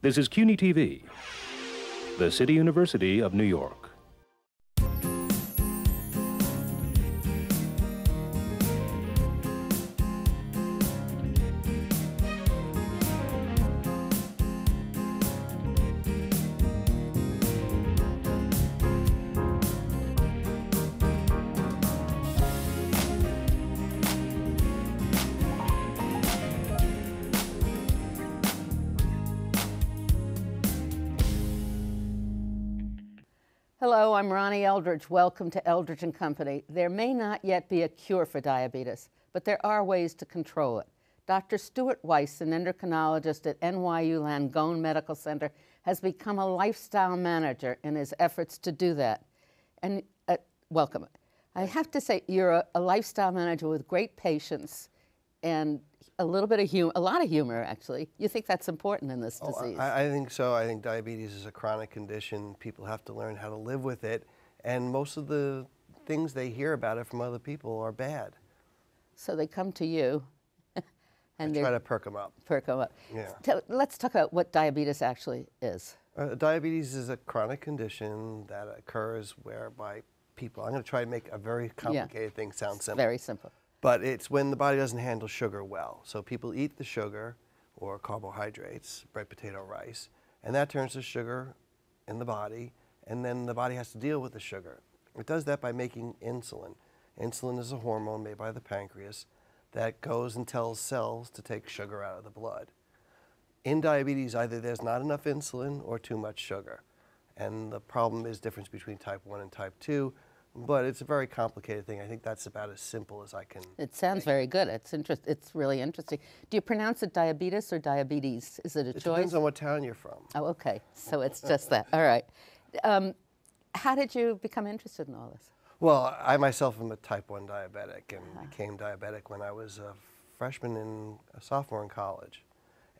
This is CUNY TV, the City University of New York. Hello, I'm Ronnie Eldridge. Welcome to Eldridge & Company. There may not yet be a cure for diabetes, but there are ways to control it. Dr. Stuart Weiss, an endocrinologist at NYU Langone Medical Center, has become a lifestyle manager in his efforts to do that. And welcome. I have to say, you're a lifestyle manager with great patience and a lot of humor, actually. You think that's important in this disease? I think so. I think diabetes is a chronic condition. People have to learn how to live with it, and most of the things they hear about it from other people are bad. So they come to you, and try to perk them up. Perk them up. Yeah. Let's talk about what diabetes actually is. Diabetes is a chronic condition that occurs whereby people, I'm going to try to make a very complicated thing sound simple. Very simple. But it's when the body doesn't handle sugar well. So people eat the sugar or carbohydrates, bread, potato, rice, and that turns to sugar in the body, and then the body has to deal with the sugar. It does that by making insulin. Insulin is a hormone made by the pancreas that goes and tells cells to take sugar out of the blood. In diabetes, either there's not enough insulin or too much sugar. And the problem is difference between type 1 and type 2. But it's a very complicated thing. I think that's about as simple as I can. It sounds very good. It's really interesting. Do you pronounce it diabetes or diabetes? Is it a choice? It depends on what town you're from. Oh, okay. So it's just that. All right. How did you become interested in all this? Well, I myself am a type 1 diabetic and became diabetic when I was a freshman and a sophomore in college.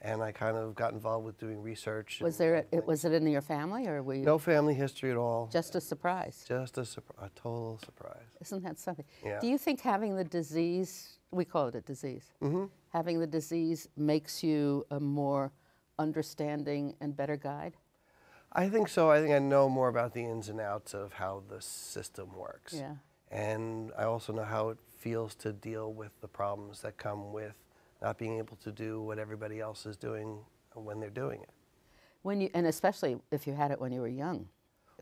And I kind of got involved with doing research. Was it in your family, or were you? No family history at all. Just a surprise. Just a total surprise. Isn't that something? Yeah. Do you think having the disease, we call it a disease, having the disease makes you a more understanding and better guide? I think so. I think I know more about the ins and outs of how the system works. Yeah. And I also know how it feels to deal with the problems that come with not being able to do what everybody else is doing when they're doing it. And especially if you had it when you were young.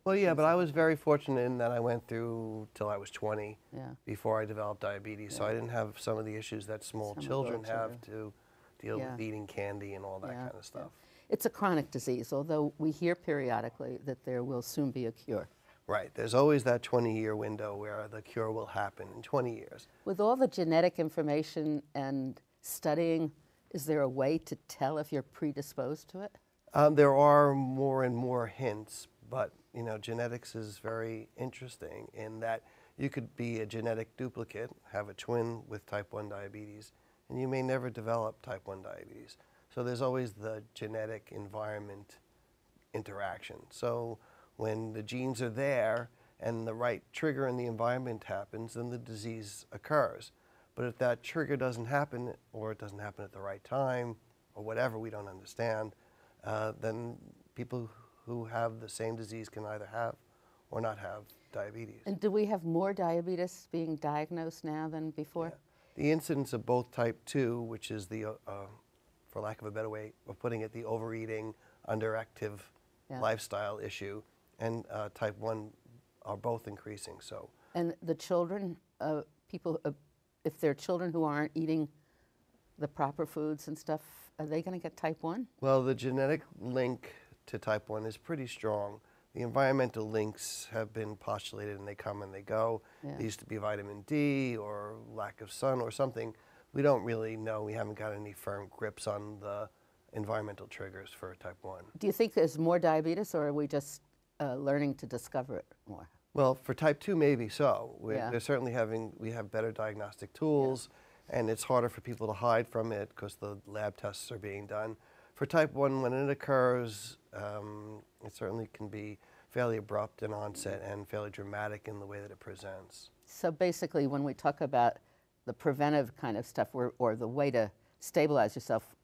Well, yeah, but I was very fortunate in that I went through till I was 20 before I developed diabetes, so I didn't have some of the issues that small children have to deal with eating candy and all that kind of stuff. It's a chronic disease, although we hear periodically that there will soon be a cure. Right. There's always that 20-year window where the cure will happen in 20 years. With all the genetic information and studying, is there a way to tell if you're predisposed to it? There are more and more hints, but you know, genetics is very interesting in that you could be a genetic duplicate, have a twin with type 1 diabetes, and you may never develop type 1 diabetes. So there's always the genetic environment interaction. So when the genes are there and the right trigger in the environment happens, then the disease occurs. But if that trigger doesn't happen, or it doesn't happen at the right time, or whatever, we don't understand, then people who have the same disease can either have or not have diabetes. And do we have more diabetes being diagnosed now than before? Yeah. The incidence of both type 2, which is the, for lack of a better way of putting it, the overeating, underactive lifestyle issue, and type 1 are both increasing. So. And the children, people, if there are children who aren't eating the proper foods and stuff, are they going to get type 1? Well, the genetic link to type 1 is pretty strong. The environmental links have been postulated and they come and they go. It used to be vitamin D or lack of sun or something. We don't really know. We haven't got any firm grips on the environmental triggers for type 1. Do you think there's more diabetes, or are we just learning to discover it more? Well, for type 2, maybe so. They're certainly we have better diagnostic tools, and it's harder for people to hide from it because the lab tests are being done. For type 1, when it occurs, it certainly can be fairly abrupt in onset and fairly dramatic in the way that it presents. So basically, when we talk about the preventive kind of stuff or the way to stabilize yourself,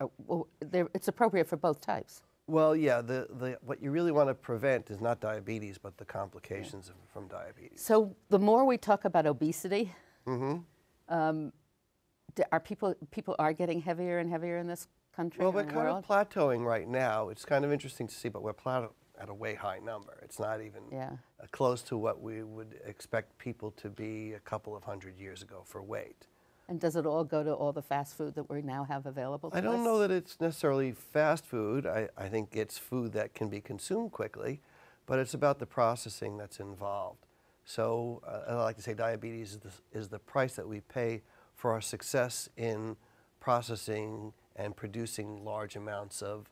it's appropriate for both types. Well, yeah, what you really want to prevent is not diabetes, but the complications from diabetes. So the more we talk about obesity, are people are getting heavier and heavier in this country Well, or we're world? kind of plateauing right now. It's kind of interesting to see, but we're plateauing at a way high number. It's not even close to what we would expect people to be a couple of 100 years ago for weight. And does it all go to all the fast food that we now have available to us? I don't know that it's necessarily fast food. I think it's food that can be consumed quickly, but it's about the processing that's involved. So I like to say diabetes is the price that we pay for our success in processing and producing large amounts of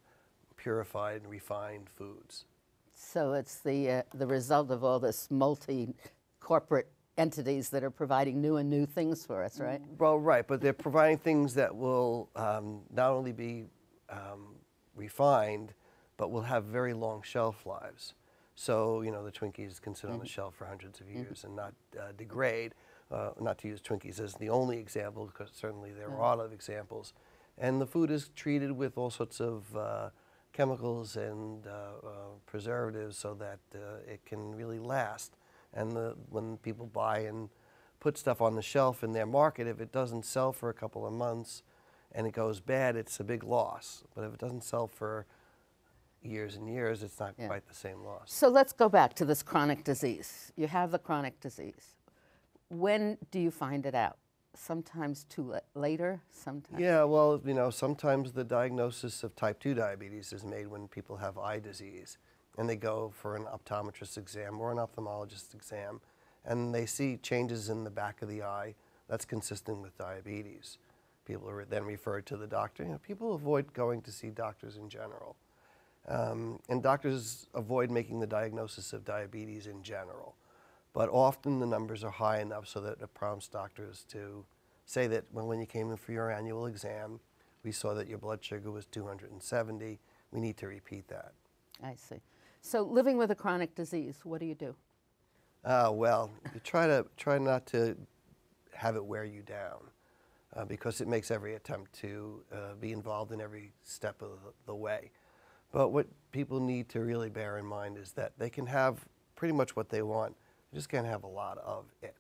purified and refined foods. So it's the result of all this multi-corporate entities that are providing new things for us, right? Well, right, but they're providing things that will not only be refined, but will have very long shelf lives. So, you know, the Twinkies can sit on the shelf for hundreds of years and not degrade. Not to use Twinkies as the only example, because certainly there are a lot of examples. And the food is treated with all sorts of chemicals and preservatives so that it can really last. And when people buy and put stuff on the shelf in their market, if it doesn't sell for a couple of months and it goes bad, it's a big loss. But if it doesn't sell for years and years, it's not quite the same loss. So let's go back to this chronic disease. You have the chronic disease. When do you find it out? Sometimes later, sometimes? Yeah, well, you know, sometimes the diagnosis of type 2 diabetes is made when people have eye disease. And they go for an optometrist exam or an ophthalmologist exam, and they see changes in the back of the eye that's consistent with diabetes. People are then referred to the doctor. You know, people avoid going to see doctors in general. And doctors avoid making the diagnosis of diabetes in general. But often the numbers are high enough so that it prompts doctors to say that when you came in for your annual exam, we saw that your blood sugar was 270. We need to repeat that. I see. So living with a chronic disease, what do you do? Well, you try not to have it wear you down because it makes every attempt to be involved in every step of the way. But what people need to really bear in mind is that they can have pretty much what they want. They just can't have a lot of it.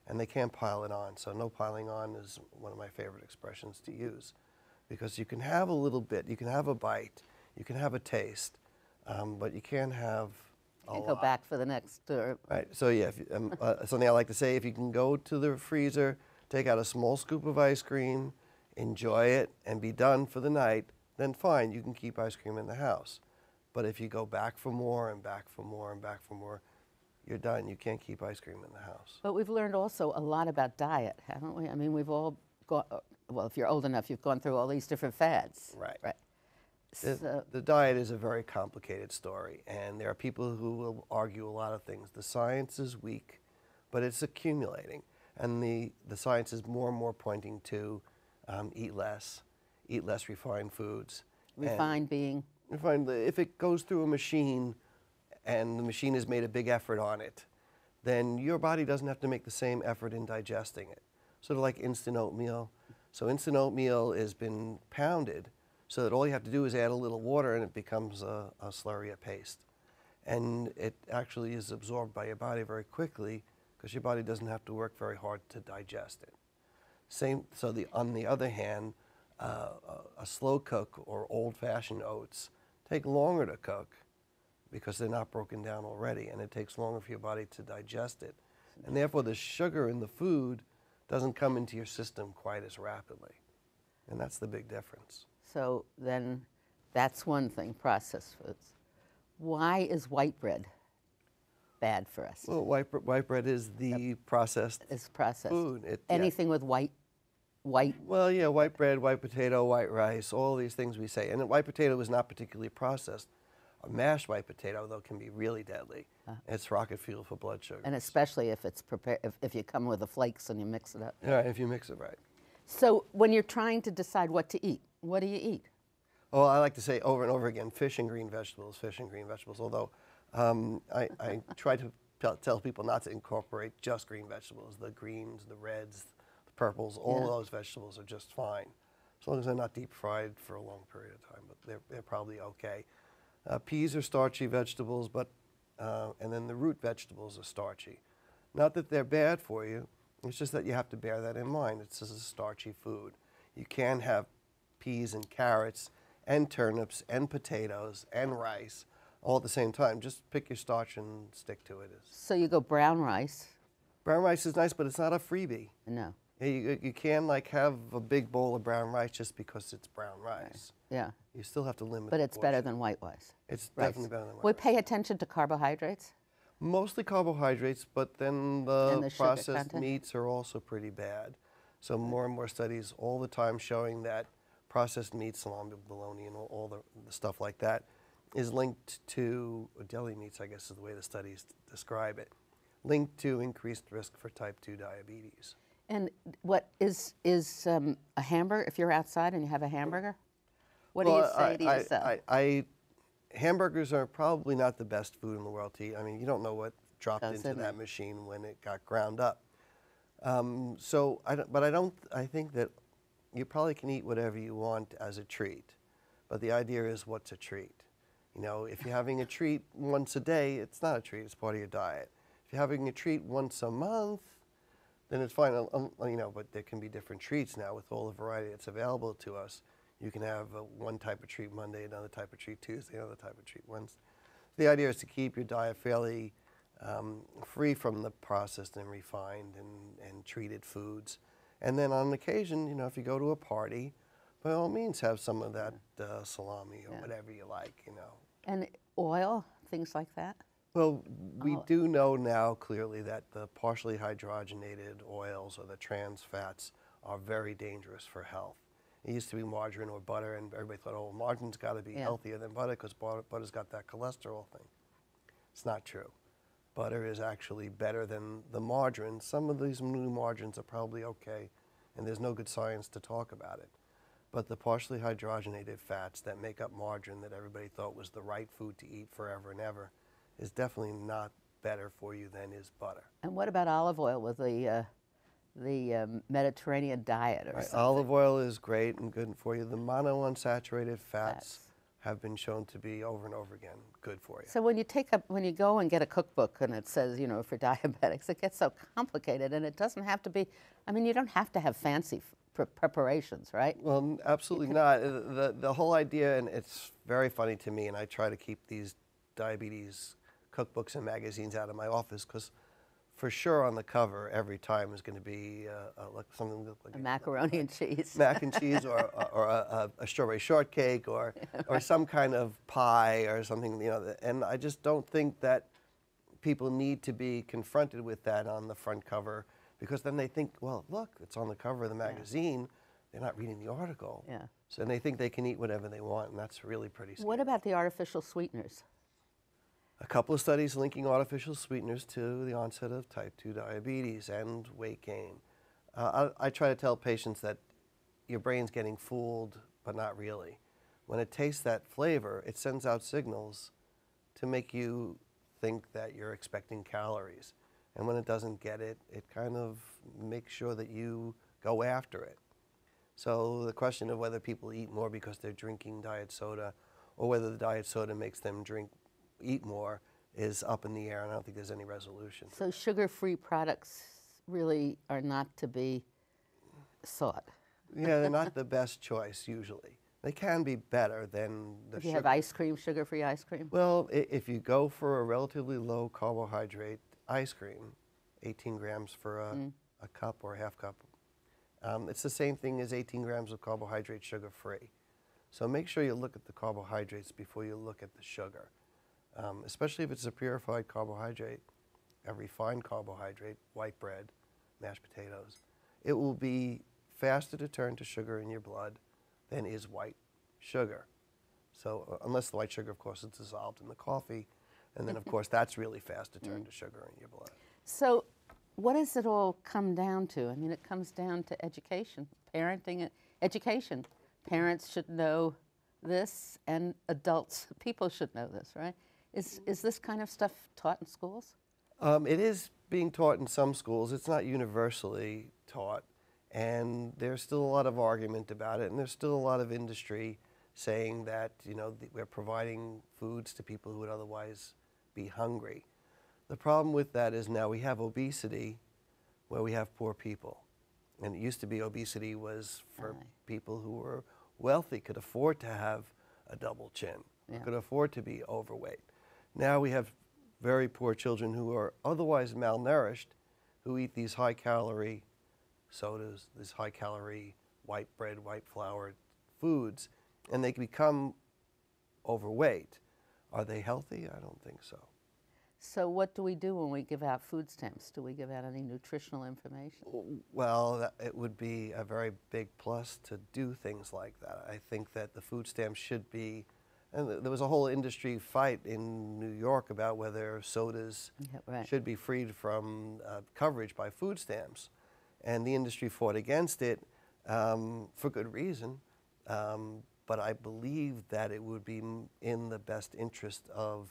And they can't pile it on. So no piling on is one of my favorite expressions to use. Because you can have a little bit, you can have a bite, you can have a taste, but you can't have a lot. Go back for the next. Right. So yeah, something I like to say: if you can go to the freezer, take out a small scoop of ice cream, enjoy it, and be done for the night, then fine, you can keep ice cream in the house. But if you go back for more and back for more and back for more, you're done. You can't keep ice cream in the house. But we've learned also a lot about diet, haven't we? I mean, we've all gone. Well, if you're old enough, you've gone through all these different fads. Right. Right. The diet is a very complicated story, and there are people who will argue a lot of things. The science is weak, but it's accumulating, and the science is more and more pointing to eat less refined foods. Refined being? Refined, if it goes through a machine and the machine has made a big effort on it, then your body doesn't have to make the same effort in digesting it. Sort of like instant oatmeal. So instant oatmeal has been pounded so that all you have to do is add a little water and it becomes a slurry of paste. And it actually is absorbed by your body very quickly because your body doesn't have to work very hard to digest it. On the other hand, a slow cook or old-fashioned oats take longer to cook because they're not broken down already, and it takes longer for your body to digest it. And therefore, the sugar in the food doesn't come into your system quite as rapidly. And that's the big difference. So then that's one thing, processed foods. Why is white bread bad for us? Well, white bread is the processed food. Anything with white? Well, yeah, white bread, white potato, white rice, all these things we say. And white potato is not particularly processed. A mashed white potato, though, can be really deadly. It's rocket fuel for blood sugar. And especially if it's prepared, if you come with the flakes and you mix it up. Yeah, if you mix it right. So when you're trying to decide what to eat, what do you eat? Oh, I like to say over and over again, fish and green vegetables, although I try to tell people not to incorporate just green vegetables. The greens, the reds, the purples, all of those vegetables are just fine, as long as they're not deep fried for a long period of time, but they're probably okay. Peas are starchy vegetables, but and then the root vegetables are starchy. Not that they're bad for you, it's just that you have to bear that in mind. It's just a starchy food. You can have peas and carrots and turnips and potatoes and rice all at the same time. Just pick your starch and stick to it. So you go brown rice. Brown rice is nice, but it's not a freebie. No. You can like have a big bowl of brown rice just because it's brown rice. Right. Yeah. You still have to limit. But it's better than white rice. It's definitely better than white We rice. pay attention to carbohydrates. Mostly carbohydrates, but then the sugar processed content? meats are also pretty bad. So more and more studies all the time showing that processed meats, salami, bologna, and all the stuff like that is linked to, deli meats, I guess is the way the studies describe it, linked to increased risk for type 2 diabetes. And what is a hamburger, if you're outside and you have a hamburger, what do you say to yourself? Hamburgers are probably not the best food in the world to eat. I mean, you don't know what dropped into Doesn't that it? machine when it got ground up. I think that you probably can eat whatever you want as a treat. But the idea is, what's a treat? You know, if you're having a treat once a day, it's not a treat, it's part of your diet. If you're having a treat once a month, then it's fine, you know, but there can be different treats now with all the variety that's available to us. You can have one type of treat Monday, another type of treat Tuesday, another type of treat Wednesday. The idea is to keep your diet fairly free from the processed and refined and treated foods. And then on occasion, you know, if you go to a party, by all means have some of that salami or whatever you like, you know. And oil, things like that? Well, we do know now clearly that the partially hydrogenated oils or the trans fats are very dangerous for health. It used to be margarine or butter, and everybody thought, oh, margarine's got to be healthier than butter because butter's got that cholesterol thing. It's not true. Butter is actually better than the margarine. Some of these new margarines are probably okay, and there's no good science to talk about it. But the partially hydrogenated fats that make up margarine that everybody thought was the right food to eat forever and ever is definitely not better for you than is butter. And what about olive oil with the Mediterranean diet or something? Olive oil is great and good for you. The monounsaturated fats have been shown to be over and over again good for you. So when you go and get a cookbook and it says, you know, for diabetics, it gets so complicated, and it doesn't have to be, I mean, you don't have to have fancy preparations, right? Well, absolutely not. The whole idea, and it's very funny to me, and I try to keep these diabetes cookbooks and magazines out of my office because for sure on the cover every time is going to be something like a macaroni and cheese. Mac and cheese or a strawberry shortcake or some kind of pie or something, you know, and I just don't think that people need to be confronted with that on the front cover because then they think, well, look, it's on the cover of the magazine. They're not reading the article. Yeah. So they think they can eat whatever they want, and that's really pretty scary. What about the artificial sweeteners? A couple of studies linking artificial sweeteners to the onset of type 2 diabetes and weight gain. I try to tell patients that your brain's getting fooled, but not really. When it tastes that flavor, it sends out signals to make you think that you're expecting calories. And when it doesn't get it, it kind of makes sure that you go after it. So the question of whether people eat more because they're drinking diet soda or whether the diet soda makes them eat more is up in the air, and I don't think there's any resolution. So sugar-free products really are not to be sought. Yeah, they're not the best choice usually. They can be better than the If you have ice cream, sugar-free ice cream? Well, if you go for a relatively low carbohydrate ice cream, 18 grams for a cup or a half cup, it's the same thing as 18 grams of carbohydrate sugar-free. So make sure you look at the carbohydrates before you look at the sugar. Especially if it's a purified carbohydrate, a refined carbohydrate, white bread, mashed potatoes, it will be faster to turn to sugar in your blood than is white sugar. So unless the white sugar, of course, is dissolved in the coffee, and then, of course, that's really fast to turn to sugar in your blood. So what does it all come down to? I mean, it comes down to education, parenting, education. Parents should know this, and adults, people should know this, right? Is this kind of stuff taught in schools? It is being taught in some schools. It's not universally taught, and there's still a lot of argument about it, and there's still a lot of industry saying that, you know, we're providing foods to people who would otherwise be hungry. The problem with that is now we have obesity where we have poor people. And it used to be obesity was for people who were wealthy, could afford to have a double chin, could afford to be overweight. Now we have very poor children who are otherwise malnourished, who eat these high-calorie sodas, these high-calorie white bread, white flour foods, and they become overweight. Are they healthy? I don't think so. So what do we do when we give out food stamps? Do we give out any nutritional information? Well, it would be a very big plus to do things like that. I think that the food stamps should be, and there was a whole industry fight in New York about whether sodas should be freed from coverage by food stamps. And the industry fought against it for good reason. But I believe that it would be in the best interest of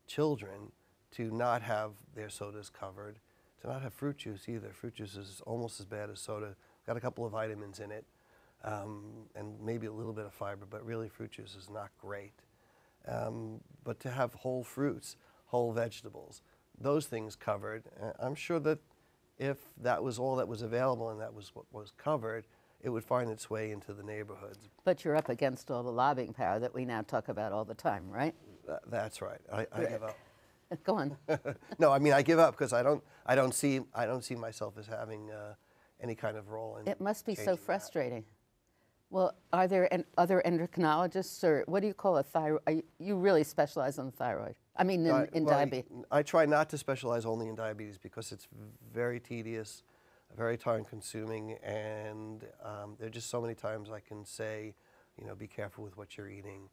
children to not have their sodas covered, to not have fruit juice either. Fruit juice is almost as bad as soda. Got a couple of vitamins in it, and maybe a little bit of fiber, but really fruit juice is not great. But to have whole fruits, whole vegetables, those things covered, I'm sure that if that was all that was available and that was what was covered, it would find its way into the neighborhoods. But you're up against all the lobbying power that we now talk about all the time, right? That's right. I give up. Go on. No, I mean I give up because I don't see myself as having any kind of role in. It must be so changing frustrating. Well, are there other endocrinologists, or what do you call a thyroid? You really specialize on the thyroid. I mean, in diabetes. I try not to specialize only in diabetes because it's very tedious, very time-consuming, and there are just so many times I can say, you know, be careful with what you're eating.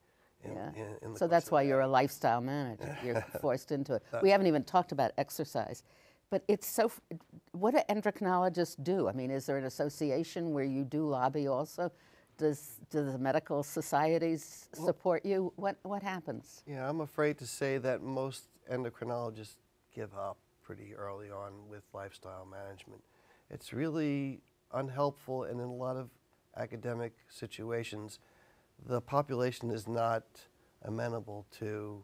So that's why you're a lifestyle manager. You're forced into it. We haven't even talked about exercise. But it's so, what do endocrinologists do? I mean, is there an association where you do lobby also? Do the medical societies support you? What happens? Yeah, I'm afraid to say that most endocrinologists give up pretty early on with lifestyle management. It's really unhelpful, and in a lot of academic situations, the population is not amenable to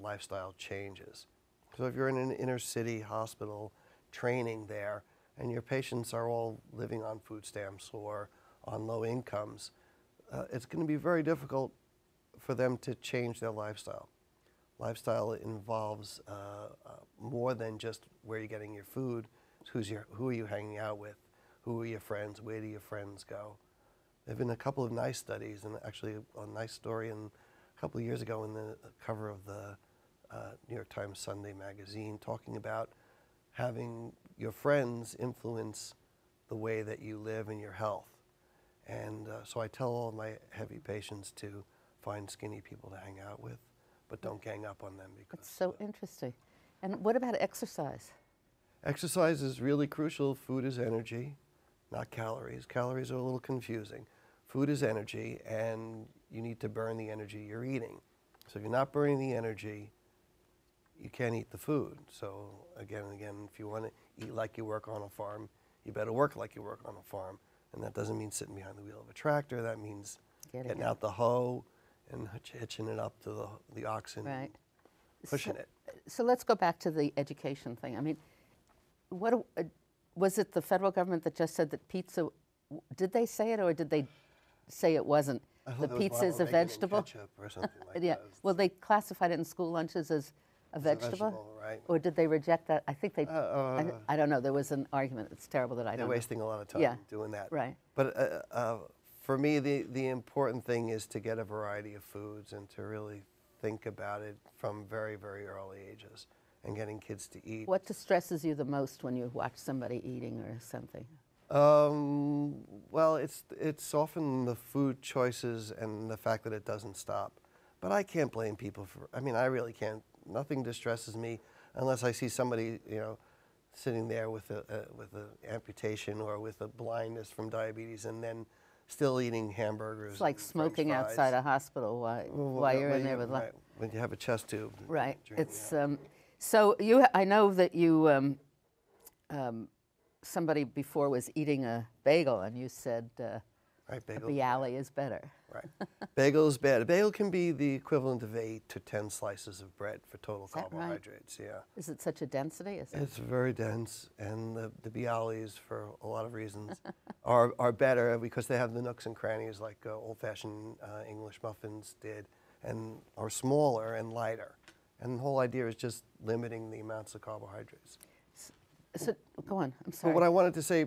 lifestyle changes. So if you're in an inner city hospital training there and your patients are all living on food stamps or on low incomes, it's going to be very difficult for them to change their lifestyle. Lifestyle involves more than just where you're getting your food. Who are you hanging out with? Who are your friends? Where do your friends go? There have been a couple of nice studies, and actually a nice story a couple of years ago in the cover of the New York Times Sunday magazine talking about having your friends influence the way that you live and your health. And so I tell all my heavy patients to find skinny people to hang out with, but don't gang up on them. Because it's so interesting. And what about exercise? Exercise is really crucial. Food is energy, not calories. Calories are a little confusing. Food is energy, and you need to burn the energy you're eating. So if you're not burning the energy, you can't eat the food. So again and again, if you want to eat like you work on a farm, you better work like you work on a farm. And that doesn't mean sitting behind the wheel of a tractor. That means getting out the hoe and hitching it up to the oxen, right. Pushing it. So let's go back to the education thing. I mean, was it the federal government that just said that pizza, did they say it, or did they say it wasn't? The pizza is a vegetable? Ketchup or something like Yeah. that. Well, they classified it in school lunches as a vegetable? Right. Or did they reject that? I think they, I don't know, there was an argument. It's terrible that I don't know. They're wasting a lot of time doing that. Right. But for me, the important thing is to get a variety of foods and to really think about it from very, very early ages and getting kids to eat. What distresses you the most when you watch somebody eating or something? Well, it's often the food choices and the fact that it doesn't stop. But I can't blame people for, I mean, I really can't. Nothing distresses me unless I see somebody, you know, sitting there with a amputation or with a blindness from diabetes and then still eating hamburgers. It's like smoking outside a hospital while you're in there with right. When you have a chest tube. Right. It's so you. I know that you. Somebody before was eating a bagel, and you said Right, a bagel. bialy is better. Right. Bagel is bad. A bagel can be the equivalent of 8 to 10 slices of bread for total Is that right? carbohydrates. Yeah. Is it such a density? It's very dense, and the bialys, for a lot of reasons, are better because they have the nooks and crannies like old-fashioned English muffins did, and are smaller and lighter. And the whole idea is just limiting the amounts of carbohydrates. So go on. I'm sorry. But what I wanted to say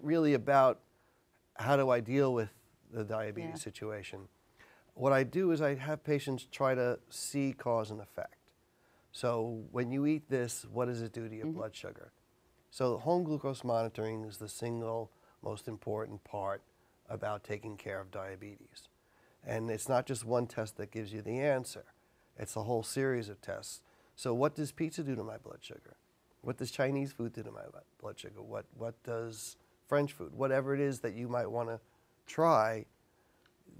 really about how do I deal with the diabetes situation, what I do is I have patients try to see cause and effect. So when you eat this, what does it do to your blood sugar? So home glucose monitoring is the single most important part about taking care of diabetes. And it's not just one test that gives you the answer. It's a whole series of tests. So what does pizza do to my blood sugar? What does Chinese food do to my blood sugar? What does French food? Whatever it is that you might want to try,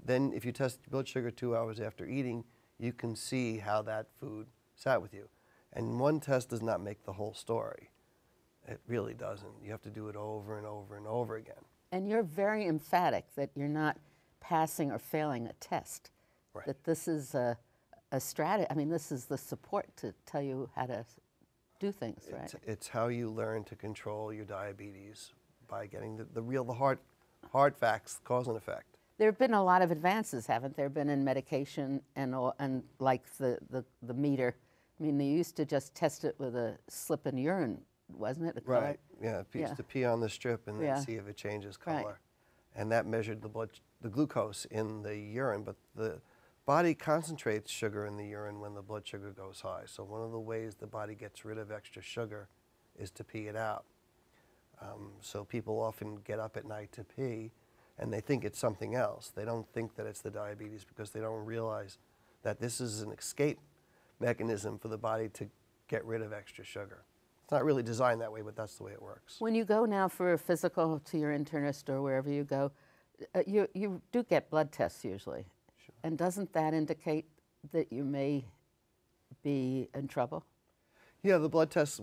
then if you test your blood sugar 2 hours after eating, you can see how that food sat with you. And one test does not make the whole story. It really doesn't. You have to do it over and over and over again. And you're very emphatic that you're not passing or failing a test. Right. That this is a strategy. I mean, this is the support to tell you how to do things, right? It's how you learn to control your diabetes by getting the hard facts, cause and effect. There have been a lot of advances, haven't there, been in medication and like the meter. I mean, they used to just test it with a slip in urine, wasn't it? Right. Yeah. Used to pee on the strip and then see if it changes color, right. And that measured the glucose in the urine. But the body concentrates sugar in the urine when the blood sugar goes high. So one of the ways the body gets rid of extra sugar is to pee it out. So people often get up at night to pee, and they think it's something else. They don't think that it's the diabetes because they don't realize that this is an escape mechanism for the body to get rid of extra sugar. It's not really designed that way, but that's the way it works. When you go now for a physical to your internist or wherever you go, you do get blood tests usually. Sure. And doesn't that indicate that you may be in trouble? Yeah, the blood tests.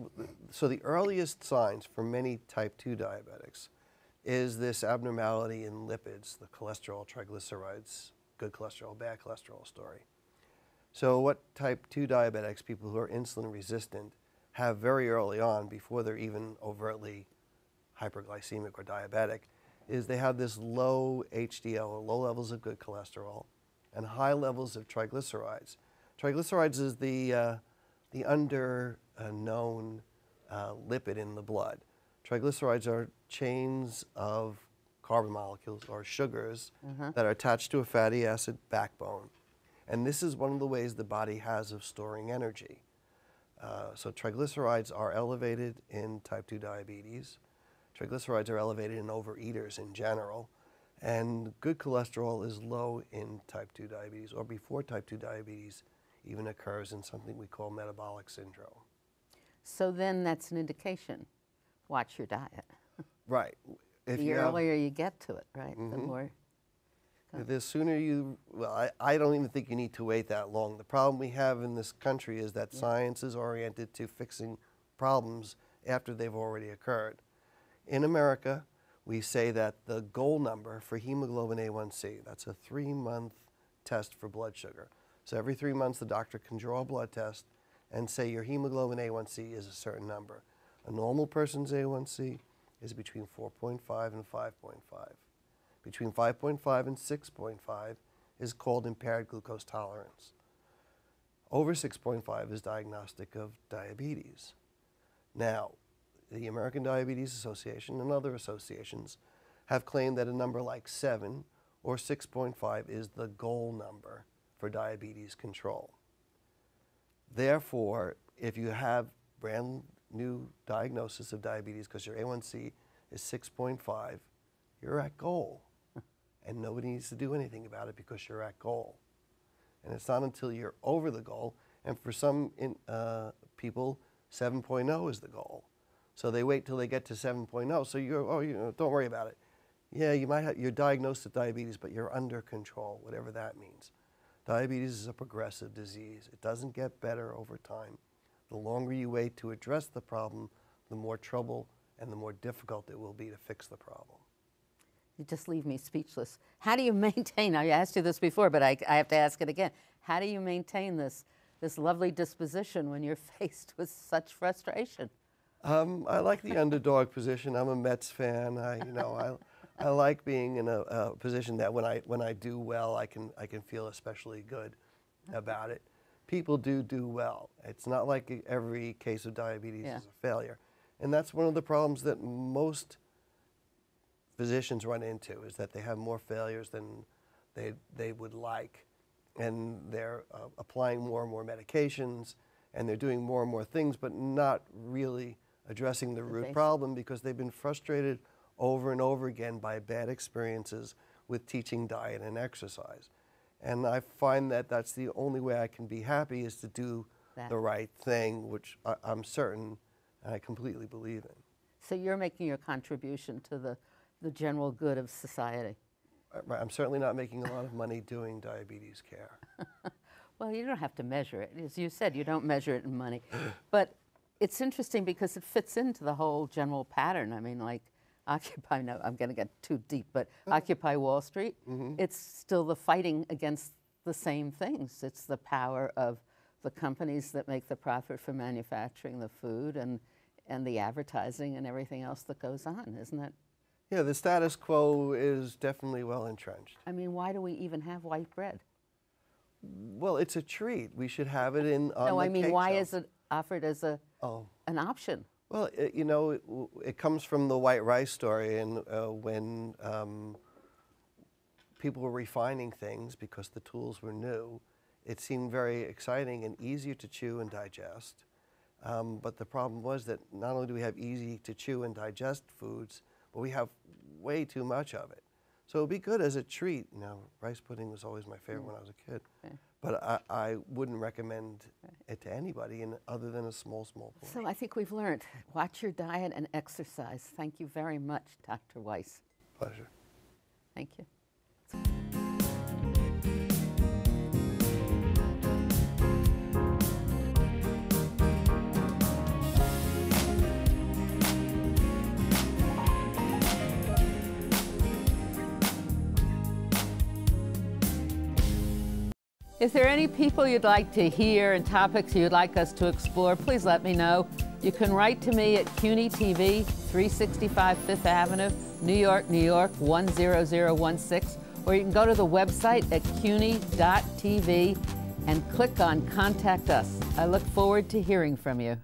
So the earliest signs for many type 2 diabetics is this abnormality in lipids, the cholesterol, triglycerides, good cholesterol, bad cholesterol story. So what type 2 diabetics, people who are insulin resistant, have very early on, before they're even overtly hyperglycemic or diabetic, is they have this low HDL, or low levels of good cholesterol, and high levels of triglycerides. Triglycerides is the under-known lipid in the blood. Triglycerides are chains of carbon molecules, or sugars, that are attached to a fatty acid backbone. And this is one of the ways the body has of storing energy. So triglycerides are elevated in type 2 diabetes. Triglycerides are elevated in overeaters in general. And good cholesterol is low in type 2 diabetes, or before type 2 diabetes even occurs in something we call metabolic syndrome. So then that's an indication. Watch your diet. Right. The earlier you get to it, right? The more. The sooner you, well, I don't even think you need to wait that long. The problem we have in this country is that science is oriented to fixing problems after they've already occurred. In America, we say that the goal number for hemoglobin A1C, that's a 3-month test for blood sugar. So every 3 months, the doctor can draw a blood test and say your hemoglobin A1C is a certain number. A normal person's A1C is between 4.5 and 5.5. Between 5.5 and 6.5 is called impaired glucose tolerance. Over 6.5 is diagnostic of diabetes. Now, the American Diabetes Association and other associations have claimed that a number like 7 or 6.5 is the goal number for diabetes control. Therefore, if you have brand new diagnosis of diabetes because your A1C is 6.5, you're at goal. And nobody needs to do anything about it because you're at goal. And it's not until you're over the goal, and for some people, 7.0 is the goal. So they wait till they get to 7.0. So don't worry about it. Yeah, you're diagnosed with diabetes, but you're under control, whatever that means. Diabetes is a progressive disease. It doesn't get better over time. The longer you wait to address the problem, the more trouble and the more difficult it will be to fix the problem. You just leave me speechless. How do you maintain, I asked you this before, but I have to ask it again. How do you maintain this lovely disposition when you're faced with such frustration? I like the underdog position. I'm a Mets fan. I like being in a position that when I do well, I can feel especially good about it. People do well. It's not like every case of diabetes is a failure. And that's one of the problems that most physicians run into, is that they have more failures than they would like. And they're applying more and more medications, and they're doing more and more things, but not really addressing the root problem, because they've been frustrated over and over again by bad experiences with teaching diet and exercise. And I find that that's the only way I can be happy, is to do the right thing, which I'm certain and I completely believe in. So you're making your contribution to the general good of society. I'm certainly not making a lot of money doing diabetes care. Well, you don't have to measure it. As you said, you don't measure it in money. But it's interesting because it fits into the whole general pattern. I mean, like Occupy, no, I'm going to get too deep, but Occupy Wall Street, it's still the fighting against the same things. It's the power of the companies that make the profit for manufacturing the food, and the advertising and everything else that goes on, isn't it? Yeah, the status quo is definitely well entrenched. I mean, why do we even have white bread? Well, it's a treat. We should have it on No, I mean, cake why shelf. is it offered as an option? Well, it comes from the white rice story, and when people were refining things because the tools were new, it seemed very exciting and easier to chew and digest. But the problem was that not only do we have easy to chew and digest foods, but we have way too much of it. So it would be good as a treat. Now, rice pudding was always my favorite when I was a kid. Okay. But I wouldn't recommend it to anybody other than a small portion. So I think we've learned, watch your diet and exercise. Thank you very much, Dr. Weiss. Pleasure. Thank you. If there are any people you'd like to hear and topics you'd like us to explore, please let me know. You can write to me at CUNY TV, 365 Fifth Avenue, New York, New York, 10016, or you can go to the website at cuny.tv and click on Contact Us. I look forward to hearing from you.